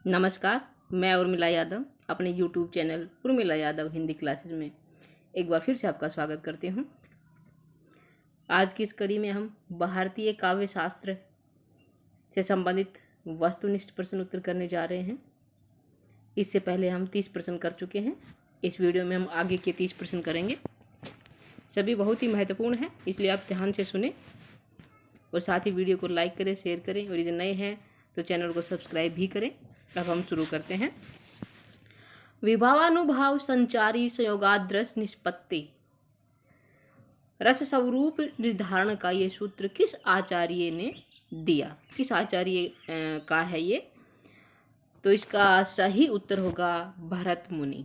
नमस्कार। मैं उर्मिला यादव अपने YouTube channel Urmila Yadav Hindi classes में एक बार फिर से आपका स्वागत करती हूँ। आज की इस कड़ी में हम भारतीय काव्य शास्त्र से संबंधित वस्तुनिष्ठ प्रश्न उत्तर करने जा रहे हैं। इससे पहले हम 30 प्रश्न कर चुके हैं। इस वीडियो में हम आगे के 30 प्रश्न करेंगे। सभी बहुत ही महत्वपूर्ण हैं, इसलिए आप ध्यान से सुने और साथ ही वीडियो को लाइक करें, शेयर करें और यदि नए हैं तो चैनल को सब्सक्राइब भी करें। अब हम शुरू करते हैं। विभावानुभाव संचारी संयोगाद्रस निष्पत्ति रस स्वरूप निर्धारण का ये सूत्र किस आचार्य ने दिया? किस आचार्य का है ये? तो इसका सही उत्तर होगा भरत मुनि।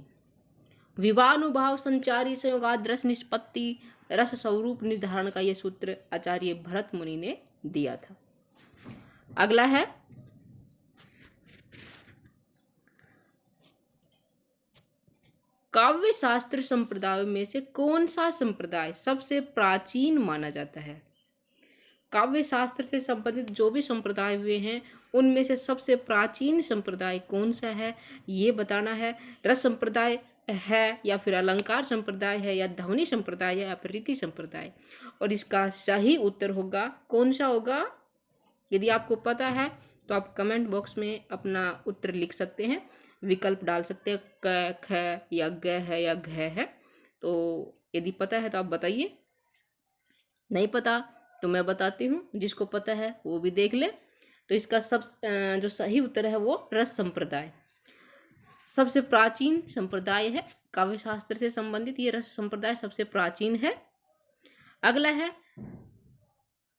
विभावानुभाव संचारी संयोगाद्रस निष्पत्ति रस स्वरूप निर्धारण का ये सूत्र आचार्य भरत मुनि ने दिया था। अगला है काव्य शास्त्र संप्रदायों में से कौन सा संप्रदाय सबसे प्राचीन माना जाता है? काव्य शास्त्र से संबंधित जो भी संप्रदाय हुए हैं उनमें से सबसे प्राचीन संप्रदाय कौन सा है ये बताना है। रस संप्रदाय है या फिर अलंकार संप्रदाय है या ध्वनि संप्रदाय है या फिर रीति संप्रदाय? और इसका सही उत्तर होगा कौन सा होगा? यदि आपको पता है तो आप कमेंट बॉक्स में अपना उत्तर लिख सकते हैं, विकल्प डाल सकते हैं, क, ख या ग है या घ है। तो यदि पता है तो आप बताइए, नहीं पता तो मैं बताती हूँ, जिसको पता है वो भी देख ले। तो इसका जो सही उत्तर है वो रस संप्रदाय सबसे प्राचीन संप्रदाय है। काव्य शास्त्र से संबंधित ये रस संप्रदाय सबसे प्राचीन है। अगला है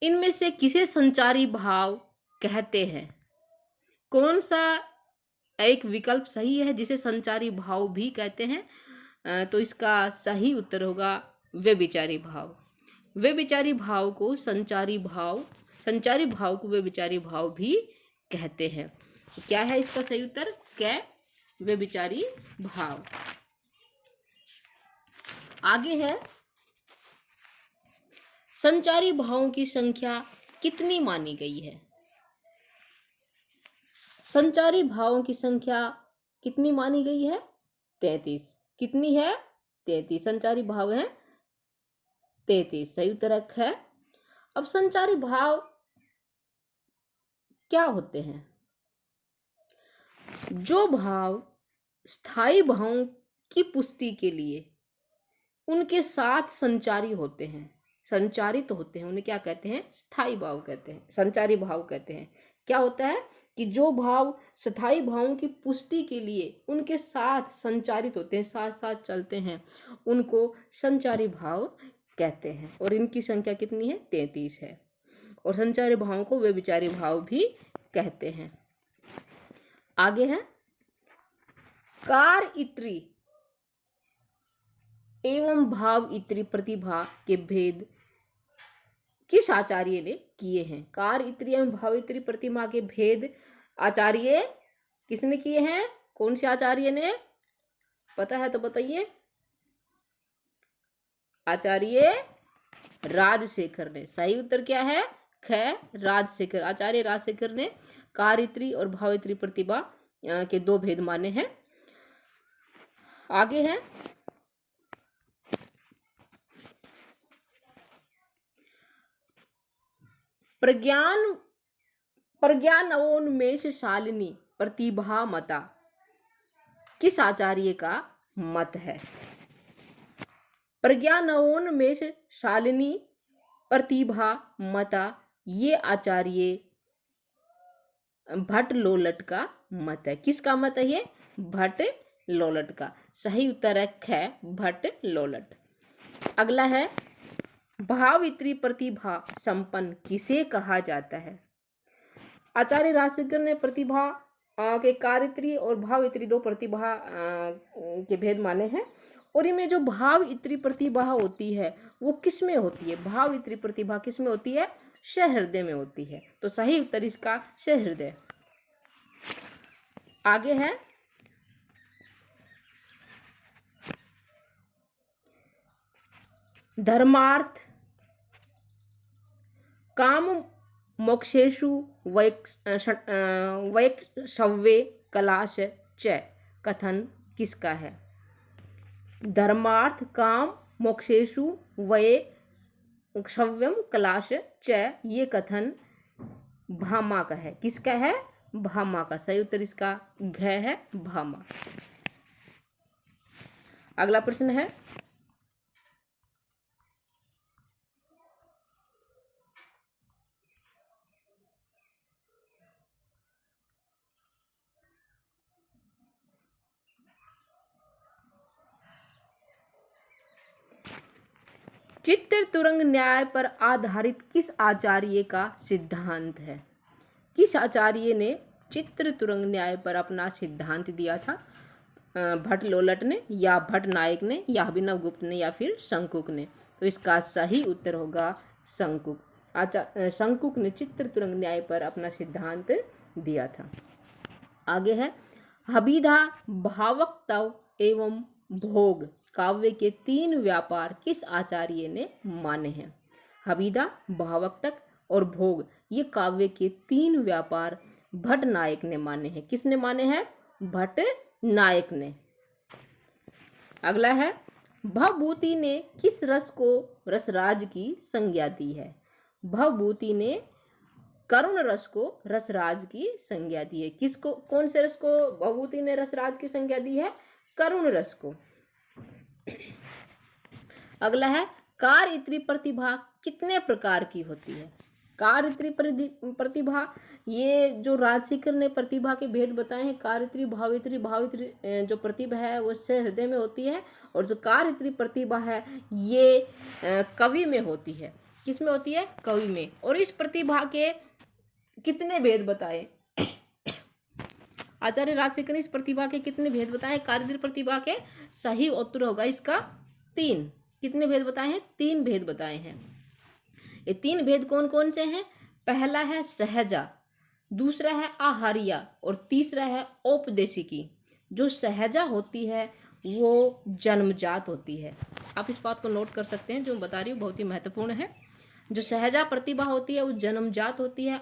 इनमें से किसे संचारी भाव कहते हैं? कौन सा एक विकल्प सही है जिसे संचारी भाव भी कहते हैं? तो इसका सही उत्तर होगा व्यभिचारी भाव। व्यभिचारी भाव को संचारी भाव को व्यभिचारी भाव भी कहते हैं। क्या है इसका सही उत्तर? क्या? व्यभिचारी भाव। आगे है संचारी भावों की संख्या कितनी मानी गई है? संचारी भावों की संख्या कितनी मानी गई है? 33। कितनी है? 33 संचारी भाव हैं। 33 सही उत्तर है। अब संचारी भाव क्या होते हैं? जो भाव स्थायी भावों की पुष्टि के लिए उनके साथ संचारी होते हैं, संचारित होते हैं, उन्हें क्या कहते हैं? स्थायी भाव कहते हैं, संचारी भाव कहते हैं। क्या होता है कि जो भाव स्थायी भावों की पुष्टि के लिए उनके साथ संचारित होते हैं, साथ साथ चलते हैं, उनको संचारी भाव कहते हैं। और इनकी संख्या कितनी है? 33 है। और संचारी भावों को व्यभिचारी भाव भी कहते हैं। आगे है कार इत्री एवं भाव इत्री प्रतिभा के भेद किस आचार्य ने किए हैं? कार इत्री एवं भाव इत्री प्रतिभा के भेद आचार्य किसने किए हैं? कौन से आचार्य ने? पता है तो बताइए। आचार्य राजशेखर ने। सही उत्तर क्या है? ख, राजशेखर। आचार्य राजशेखर ने कारित्री और भावित्री प्रतिभा के दो भेद माने हैं। आगे है प्रज्ञानोन्मेष शालिनी प्रतिभा मता किस आचार्य का मत है? प्रज्ञानोन्मेष शालिनी प्रतिभा मता ये आचार्य भट्ट लोलट का मत है। किसका मत है ये? भट्ट लोलट का। सही उत्तर है भट्ट लोलट। अगला है भावित्री प्रतिभा संपन्न किसे कहा जाता है? आचार्य राजशेखर ने प्रतिभा के कारित्री और भावित्री दो प्रतिभा के भेद माने हैं। और इनमें जो भावित्री प्रतिभा होती है वो किस में होती है? भावित्री प्रतिभा किस में होती है? सहृदय में होती है। तो सही उत्तर इसका सहृदय। आगे है धर्मार्थ काम मोक्षेषु वैक्षव्ये कलाश च कथन किसका है? धर्मार्थ काम मोक्षेषु वैक्षव्यम कलाश च, ये कथन भामा का है। किसका है? भामा का। सही उत्तर इसका घ है, भामा। अगला प्रश्न है, चित्र तुरंग न्याय पर आधारित किस आचार्य का सिद्धांत है? किस आचार्य ने चित्र तुरंग न्याय पर अपना सिद्धांत दिया था? भट्ट लोलट ने, या भट्ट नायक ने, या अभिनव गुप्त ने, या फिर शंकुक ने? तो इसका सही उत्तर होगा शंकुक। शंकुक ने चित्र तुरंग न्याय पर अपना सिद्धांत दिया था। आगे है, अभिधा, भावक्तव एवं भोग काव्य के 3 व्यापार किस आचार्य ने माने हैं? अभिधा, भावक्तक और भोग, ये काव्य के 3 व्यापार भट्ट नायक ने माने हैं। किसने माने हैं? भट्ट नायक ने। अगला है, भवभूति ने किस रस को रसराज की संज्ञा दी है? भवभूति ने करुण रस को रसराज की संज्ञा दी है। किसको, कौन से रस को भवभूति ने रसराज की संज्ञा दी है? करुण रस को। अगला है, कार्यत्री प्रतिभा कितने प्रकार की होती है? कार्यत्री प्रतिभा, ये जो राजशेखर ने प्रतिभा के भेद बताए हैं, कार्यत्री, भावित्री, भावित्री जो प्रतिभा है वो से हृदय में होती है, और जो कार्यत्री प्रतिभा है ये कवि में होती है। किस में होती है? कवि में। और इस प्रतिभा के कितने भेद बताए? आचार्य राजशेखर ने इस प्रतिभा के कितने भेद बताए? कार्यत्री प्रतिभा के सही उत्तर होगा इसका 3। कितने भेद बताए हैं? 3 भेद बताए हैं। ये 3 भेद कौन कौन से हैं? पहला है सहजा, दूसरा है आहार्या, और तीसरा है औपदेशिकी। जो सहजा होती है वो जन्मजात होती है। आप इस बात को नोट कर सकते हैं, जो बता रही हूँ बहुत ही महत्वपूर्ण है। जो सहजा प्रतिभा होती है वो जन्मजात होती है।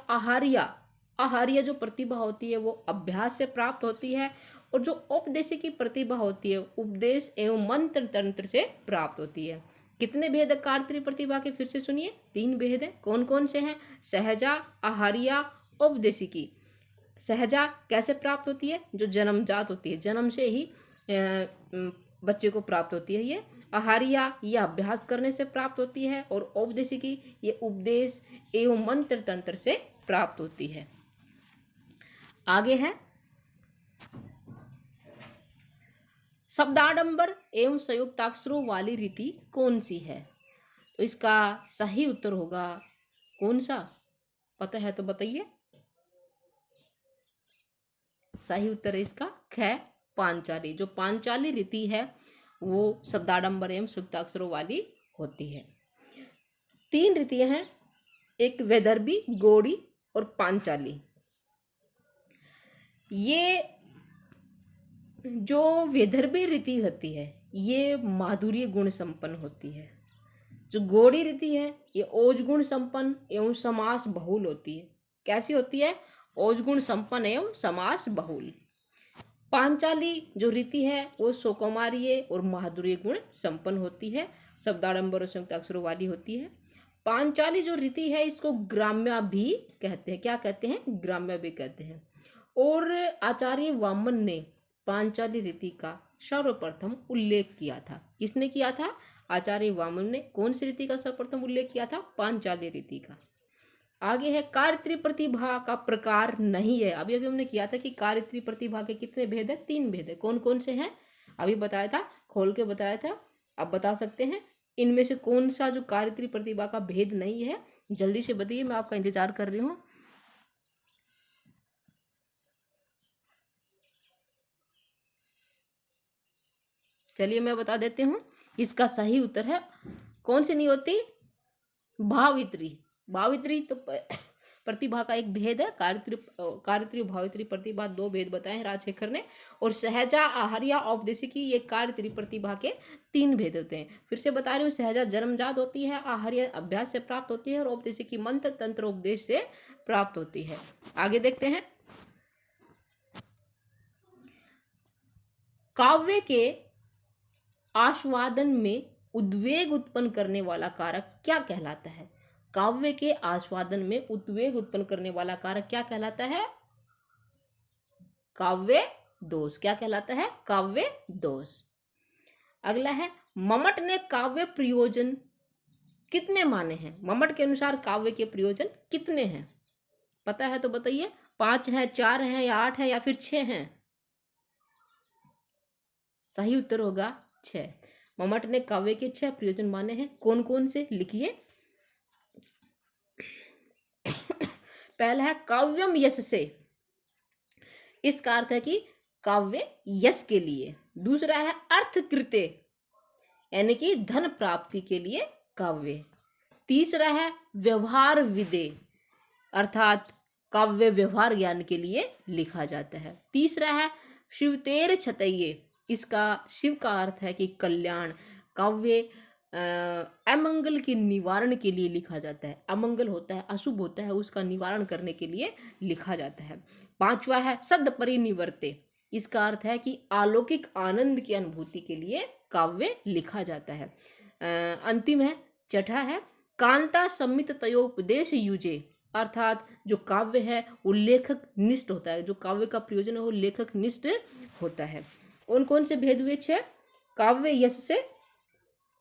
आहार्य जो प्रतिभा होती है वो अभ्यास से प्राप्त होती है, और जो औपदेशिकी प्रतिभा होती है उपदेश एवं मंत्र तंत्र से प्राप्त होती है। कितने भेद है कार्यत्री प्रतिभा के? फिर से सुनिए, 3 भेद है। कौन कौन से हैं? सहजा, आहार्य, औपदेशिकी। सहजा कैसे प्राप्त होती है? जो जन्मजात होती है, जन्म से ही बच्चे को प्राप्त होती है ये। आहार्य ये अभ्यास करने से प्राप्त होती है, और औपदेशिकी ये उपदेश एवं मंत्र तंत्र से प्राप्त होती है। आगे है, शब्दाडंबर एवं संयुक्ताक्षरों वाली रीति कौन सी है? तो इसका सही उत्तर होगा कौन सा? पता है तो बताइए। सही उत्तर है इसका ख, पांचाली। जो पांचाली रीति है वो शब्दाडंबर एवं संयुक्ताक्षरों वाली होती है। 3 रीतियां हैं, एक वैदर्भी, गौड़ी और पांचाली। ये जो वैदर्भी रीति होती है ये माधुर्य गुण संपन्न होती है। जो गौड़ी रीति है ये ओज गुण संपन्न एवं समास बहुल होती है। कैसी होती है? ओज गुण संपन्न एवं समास बहुल। पांचाली जो रीति है वो सौकुमार्य और माधुर्य गुण संपन्न होती है, शब्दाडंबर और संयुक्ताक्षरों वाली होती है। पांचाली जो रीति है इसको ग्राम्य भी कहते हैं। क्या कहते हैं? ग्राम्य भी कहते हैं। और आचार्य वामन ने पांचाली रीति का सर्वप्रथम उल्लेख किया था। किसने किया था? आचार्य वामन ने। कौन सी रीति का सर्वप्रथम उल्लेख किया था? पांचाली रीति का। आगे है, कार्यत्री प्रतिभा का प्रकार नहीं है। अभी अभी हमने किया था कि कार्यत्री प्रतिभा के कितने भेद है? 3 भेद है। कौन कौन से हैं? अभी बताया था, खोल के बताया था। अब बता सकते हैं इनमें से कौन सा जो कार्यत्री प्रतिभा का भेद नहीं है? जल्दी से बताइए, मैं आपका इंतजार कर रही हूँ। चलिए मैं बता देती हूँ। इसका सही उत्तर है, कौन सी नहीं होती? भावित्री। भावित्री तो प्रतिभा का एक भेद है। कार्यत्री भावित्री प्रतिभा 2 भेद बताए हैं राजशेखर ने। और सहजा, आहार्य, औपदेशिकी ये कार्यत्री प्रतिभा के 3 भेद होते हैं। फिर से बता रही हूँ, सहजा जन्मजात होती है, आहार्य अभ्यास से प्राप्त होती है, और औपदेशिकी मंत्र तंत्र उपदेश से प्राप्त होती है। आगे देखते हैं। काव्य के आस्वादन में उद्वेग उत्पन्न करने वाला कारक क्या कहलाता है? काव्य के आस्वादन में उद्वेग उत्पन्न करने वाला कारक क्या कहलाता है? काव्य दोष। क्या कहलाता है? काव्य दोष। अगला है, मम्मट ने काव्य प्रयोजन कितने माने हैं? मम्मट के अनुसार काव्य के प्रयोजन कितने हैं? पता है तो बताइए। 5 है, 4 है, या 8 है, या फिर 6 हैं? सही उत्तर होगा 6। मम्मट ने काव्य के 6 प्रयोजन माने हैं। कौन कौन से? लिखिए। पहला है काव्यम यश से, इसका अर्थ है कि काव्य यश के लिए। दूसरा है अर्थकृते, यानी कि धन प्राप्ति के लिए काव्य। तीसरा है व्यवहार विदे, अर्थात काव्य व्यवहार ज्ञान के लिए लिखा जाता है। तीसरा है शिवतेर छतये, इसका शिव का अर्थ है कि कल्याण। काव्य अमंगल के निवारण के लिए लिखा जाता है। अमंगल होता है, अशुभ होता है, उसका निवारण करने के लिए लिखा जाता है। पांचवा है सद परिनिवर्ते, इसका अर्थ है कि अलौकिक आनंद की अनुभूति के लिए काव्य लिखा जाता है। अंतिम है, छठा है कांता सम्मित तयोपदेश युजे, अर्थात जो काव्य है वो लेखक निष्ठ होता है। जो काव्य का प्रयोजन है वो लेखक निष्ठ होता है। कौन कौन से भेद हुए? 6। काव्य यश से,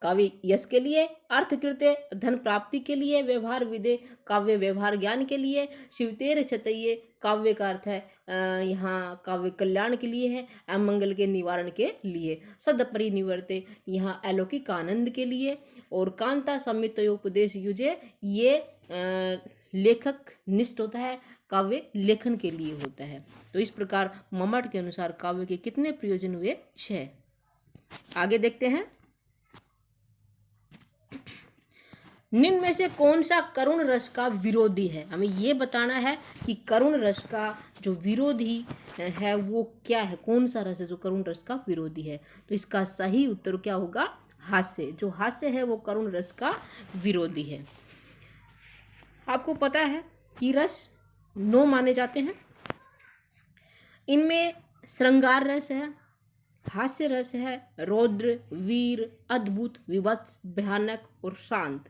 काव्य यश के लिए, अर्थकृत्य धन प्राप्ति के लिए, व्यवहार विदे काव्य व्यवहार ज्ञान के लिए, शिवतेर छतये काव्य का अर्थ है यहाँ काव्य कल्याण के लिए है, अमंगल के निवारण के लिए, सद परिनिवर्ते यहाँ अलौकिक आनंद के लिए, और कांता सम्मितोपदेश युजे ये लेखक निष्ठ होता है, काव्य लेखन के लिए होता है। तो इस प्रकार मम्मट के अनुसार काव्य के कितने प्रयोजन हुए? 6। आगे देखते हैं। निम्न में से कौन सा करुण रस का विरोधी है? हमें ये बताना है कि करुण रस का जो विरोधी है वो क्या है, कौन सा रस है जो करुण रस का विरोधी है? तो इसका सही उत्तर क्या होगा? हास्य। जो हास्य है वो करुण रस का विरोधी है। आपको पता है कि रस 9 माने जाते हैं। इनमें श्रृंगार रस है, हास्य रस है, रौद्र, वीर, अद्भुत, विभत्स, भयानक और शांत।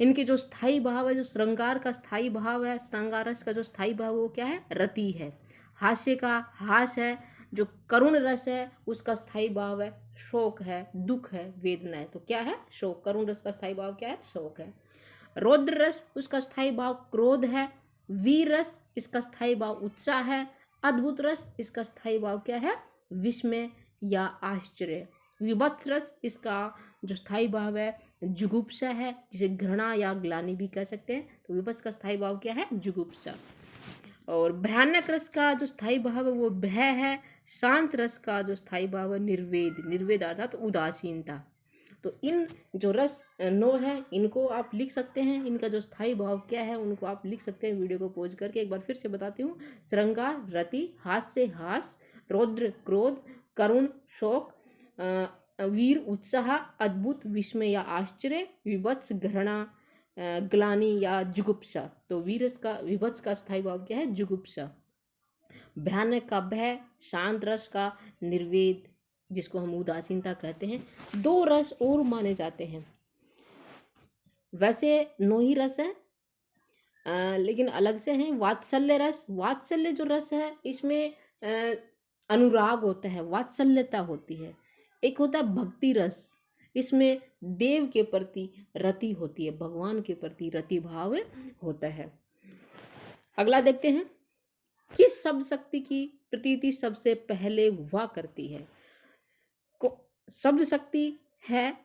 इनके जो स्थायी भाव है, जो श्रृंगार का स्थायी भाव है, श्रृंगार रस का जो स्थायी भाव वो क्या है? रति है। हास्य का हास है। जो करुण रस है उसका स्थायी भाव है शोक है, दुख है, वेदना है। तो क्या है? शोक। करुण रस का स्थायी भाव क्या है? शोक है। रौद्र रस उसका स्थायी भाव क्रोध है। वीर रस इसका स्थायी भाव उत्साह है। अद्भुत रस इसका स्थायी भाव क्या है? विस्मय या आश्चर्य। विभत्स रस इसका जो स्थायी भाव है जुगुप्सा है, जिसे घृणा या ग्लानि भी कह सकते हैं। तो विभत्स का स्थायी भाव क्या है? जुगुप्सा। और भयानक रस का जो स्थायी भाव है वो भय है। शांत रस का जो स्थायी भाव है निर्वेद, निर्वेद अर्थात उदासीनता। तो इन जो रस 9 है इनको आप लिख सकते हैं। इनका जो स्थायी भाव क्या है उनको आप लिख सकते हैं। वीडियो को पॉज करके एक बार फिर से बताती हूँ। श्रृंगार रति, हास्य हास, रौद्र क्रोध, करुण शोक, वीर उत्साह, अद्भुत विस्मय या आश्चर्य, विभत्स घृणा, ग्लानि या जुगुप्सा। तो वीरस का विभत्स का स्थायी भाव क्या है? जुगुप्सा। भयानक का भय, शांत रस का निर्वेद जिसको हम उदासीनता कहते हैं। 2 रस और माने जाते हैं। वैसे 9 ही रस है लेकिन अलग से हैं। वात्सल्य रस, वात्सल्य जो रस है इसमें अनुराग होता है, वात्सल्यता होती है। एक होता है भक्ति रस, इसमें देव के प्रति रति होती है, भगवान के प्रति रति भाव होता है। अगला देखते हैं। किस शब्द शक्ति की प्रतीति सबसे पहले हुआ करती है? शब्द शक्ति है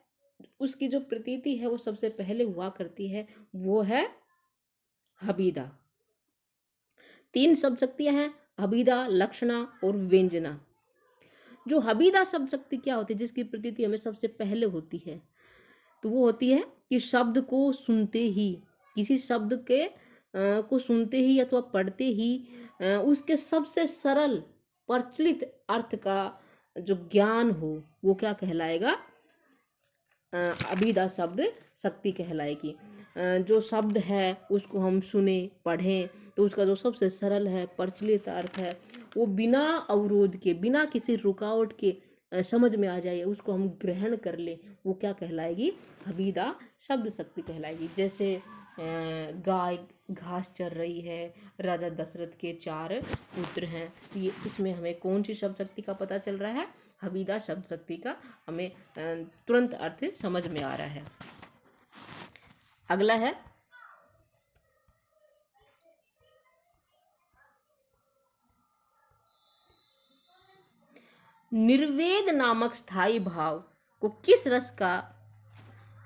उसकी जो प्रतीति है वो सबसे पहले हुआ करती है, वो है अभिधा। 3 शब्द शक्तियां हैं, अभिधा, लक्षणा और व्यंजना। जो अभिधा शब्द शक्ति क्या होती है जिसकी प्रतीति हमें सबसे पहले होती है? तो वो होती है कि शब्द को सुनते ही, किसी शब्द के को सुनते ही अथवा पढ़ते ही उसके सबसे सरल प्रचलित अर्थ का जो ज्ञान हो वो क्या कहलाएगा? अभिधा शब्द शक्ति कहलाएगी। जो शब्द है उसको हम सुने पढ़ें तो उसका जो सबसे सरल है प्रचलित अर्थ है वो बिना अवरोध के, बिना किसी रुकावट के समझ में आ जाए, उसको हम ग्रहण कर ले, वो क्या कहलाएगी? हबीदा शब्द शक्ति कहलाएगी। जैसे गाय घास चर रही है, राजा दशरथ के 4 पुत्र हैं, तो ये इसमें हमें कौन सी शब्द शक्ति का पता चल रहा है? हबीदा शब्द शक्ति का हमें तुरंत अर्थ समझ में आ रहा है। अगला है निर्वेद नामक स्थायी भाव को किस रस का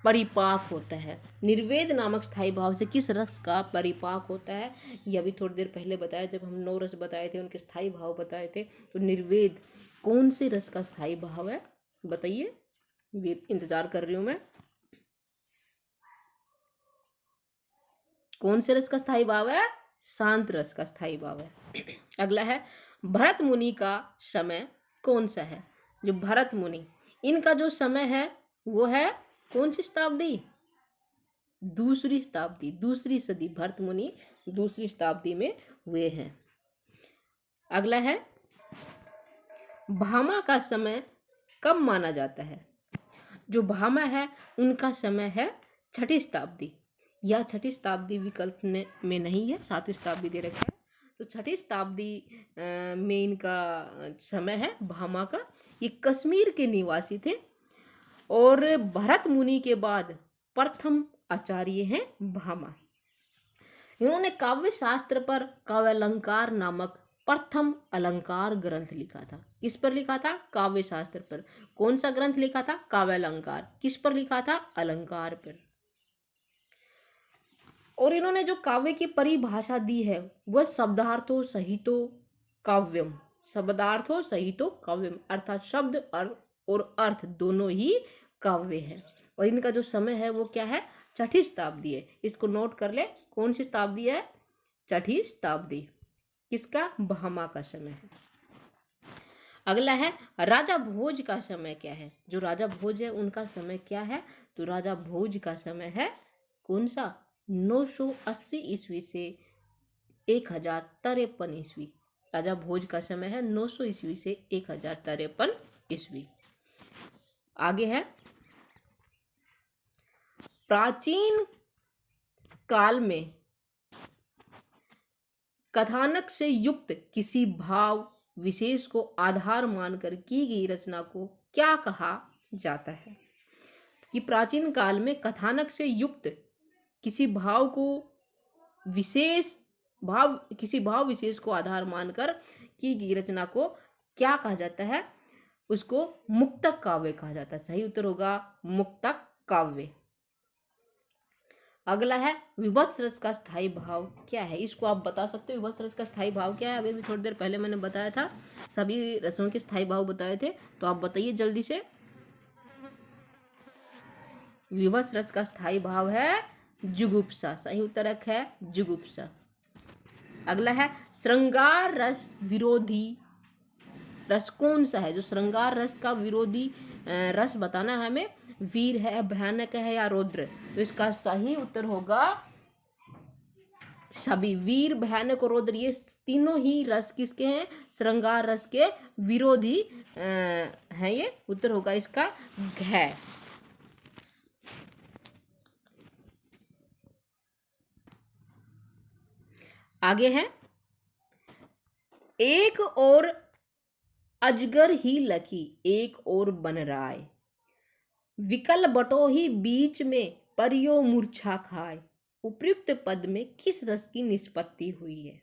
परिपाक होता है? निर्वेद नामक स्थायी भाव से किस रस का परिपाक होता है? ये अभी थोड़ी देर पहले बताया, जब हम 9 रस बताए थे, उनके स्थायी भाव बताए थे। तो निर्वेद कौन से रस का स्थायी भाव है? बताइए, इंतजार कर रही हूं मैं। कौन से रस का स्थायी भाव है? शांत रस का स्थायी भाव है। अगला है भरत मुनि का समय कौन सा है? जो भरत मुनि, इनका जो समय है वो है कौन सी शताब्दी? दूसरी शताब्दी, दूसरी सदी। भरत मुनि दूसरी शताब्दी में हुए हैं। अगला है भामा का समय कब माना जाता है? जो भामा है उनका समय है 6ठी शताब्दी। यह 6ठी शताब्दी विकल्प में नहीं है, 7वीं शताब्दी दे रखा है। तो 6ठी शताब्दी में इनका समय है भामा का। ये कश्मीर के निवासी थे और भरत मुनि के बाद प्रथम आचार्य हैं भामा। इन्होंने काव्य शास्त्र पर काव्यालंकार नामक प्रथम अलंकार ग्रंथ लिखा था। किस पर लिखा था? काव्य शास्त्र पर। कौन सा ग्रंथ लिखा था? काव्यालंकार। किस पर लिखा था? अलंकार पर। और इन्होंने जो काव्य की परिभाषा दी है वह शब्दार्थो सहितो काव्यम, शब्दार्थो सहितो काव्यम, अर्थात शब्द और अर्थ दोनों ही काव्य है। और इनका जो समय है वो क्या है? 6ठी शताब्दी है। इसको नोट कर ले, कौन सी शताब्दी है? 6ठी शताब्दी। किसका? भामा का समय है। अगला है राजा भोज का समय क्या है? जो राजा भोज है उनका समय क्या है? तो राजा भोज का समय है कौन सा? 980 ईस्वी से 1053 ईस्वी। राजा भोज का समय है 900 ईस्वी से 1053 ईस्वी। आगे है प्राचीन काल में कथानक से युक्त किसी भाव विशेष को आधार मानकर की गई रचना को क्या कहा जाता है? कि प्राचीन काल में कथानक से युक्त किसी भाव विशेष को आधार मानकर की गई रचना को क्या कहा जाता है? उसको मुक्तक काव्य कहा जाता है। सही उत्तर होगा मुक्तक काव्य। अगला है विभत्स रस का स्थायी भाव क्या है? इसको आप बता सकते हो विभत्स रस का स्थायी भाव क्या है? अभी भी थोड़ी देर पहले मैंने बताया था, सभी रसों के स्थायी भाव बताए थे, तो आप बताइए जल्दी से। विभत्स रस का स्थायी भाव है जुगुप्सा। सही उत्तर है जुगुप्सा। अगला है श्रृंगार रस विरोधी रस कौन सा है? जो श्रृंगार रस का विरोधी रस बताना है हमें। वीर है, भयानक है या रौद्र? तो इसका सही उत्तर होगा सभी। वीर, भयानक और रौद्र ये तीनों ही रस किसके हैं? श्रृंगार रस के विरोधी हैं। ये उत्तर होगा इसका घ। आगे है एक और अजगर ही लकी एक और बनराय, विकल बटो ही बीच में परियो मूर्छा खाए, उपयुक्त पद में किस रस की निष्पत्ति हुई है?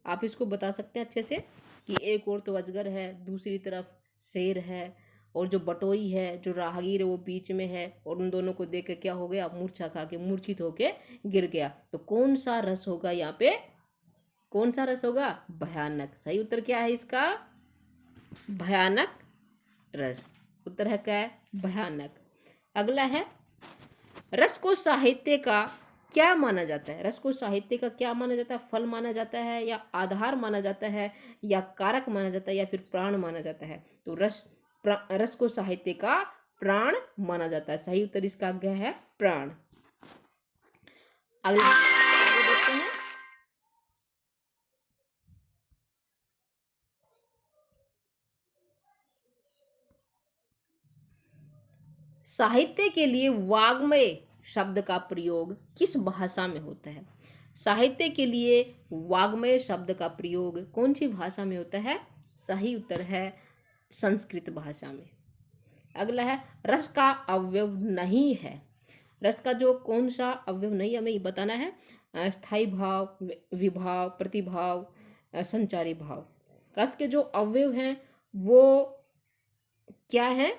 आप इसको बता सकते हैं अच्छे से कि एक और तो अजगर है, दूसरी तरफ शेर है, और जो बटोई है, जो राहगीर है वो बीच में है, और उन दोनों को देख के क्या हो गया? मूर्छा खा के, मूर्छित होके गिर गया। तो कौन सा रस होगा यहाँ पे? कौन सा रस होगा? भयानक। सही उत्तर क्या है इसका? भयानक रस। उत्तर है क्या? भयानक। अगला है रस को साहित्य का क्या माना जाता है? रस को साहित्य का क्या माना जाता है? फल माना जाता है, या आधार माना जाता है, या कारक माना जाता है, या फिर प्राण माना जाता है? तो रस को साहित्य का प्राण माना जाता है। सही उत्तर इसका ग है प्राण। आगे देखते हैं। साहित्य के लिए वाग्मय शब्द का प्रयोग किस भाषा में होता है? साहित्य के लिए वाग्मय शब्द का प्रयोग कौन सी भाषा में होता है? सही उत्तर है संस्कृत भाषा में। अगला है रस का अवयव नहीं है। रस का जो कौन सा अवयव नहीं हमें बताना है। स्थायी भाव, विभाव, प्रतिभाव, संचारी भाव। रस के जो अवयव हैं वो क्या है?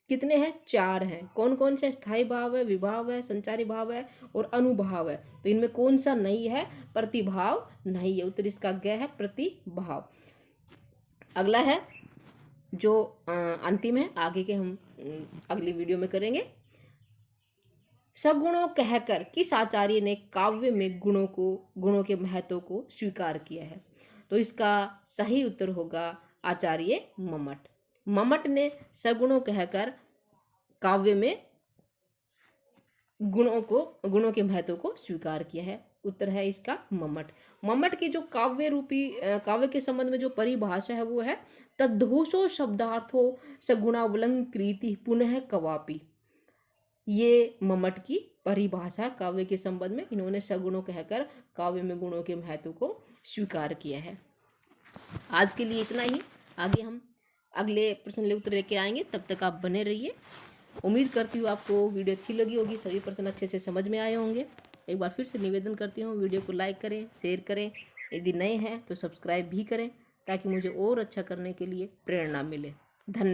कितने हैं? 4 हैं। कौन कौन से? स्थायी भाव है, विभाव है, संचारी भाव है और अनुभाव है। तो इनमें कौन सा नहीं है? प्रतिभाव नहीं है। उत्तर इसका ग है प्रतिभाव। अगला है जो अंतिम है, आगे के हम अगली वीडियो में करेंगे। सगुणों कहकर किस आचार्य ने काव्य में गुणों के महत्व को स्वीकार किया है? तो इसका सही उत्तर होगा आचार्य मम्मट। मम्मट ने सगुणों कहकर काव्य में गुणों के महत्व को स्वीकार किया है। उत्तर है इसका मम्मट। मम्मट की जो काव्य के संबंध में जो परिभाषा है वो है तद्धोषो शब्दार्थो सगुणावलंकृति पुनः कवापि। ये मम्मट की परिभाषा काव्य के संबंध में। इन्होंने सगुणों कहकर काव्य में गुणों के महत्व को स्वीकार किया है। आज के लिए इतना ही। आगे हम अगले प्रश्न उत्तर लेके आएंगे, तब तक आप बने रहिए। उम्मीद करती हूँ आपको वीडियो अच्छी लगी होगी, सभी प्रश्न अच्छे से समझ में आए होंगे। एक बार फिर से निवेदन करती हूँ, वीडियो को लाइक करें, शेयर करें, यदि नए हैं तो सब्सक्राइब भी करें ताकि मुझे और अच्छा करने के लिए प्रेरणा मिले। धन्यवाद।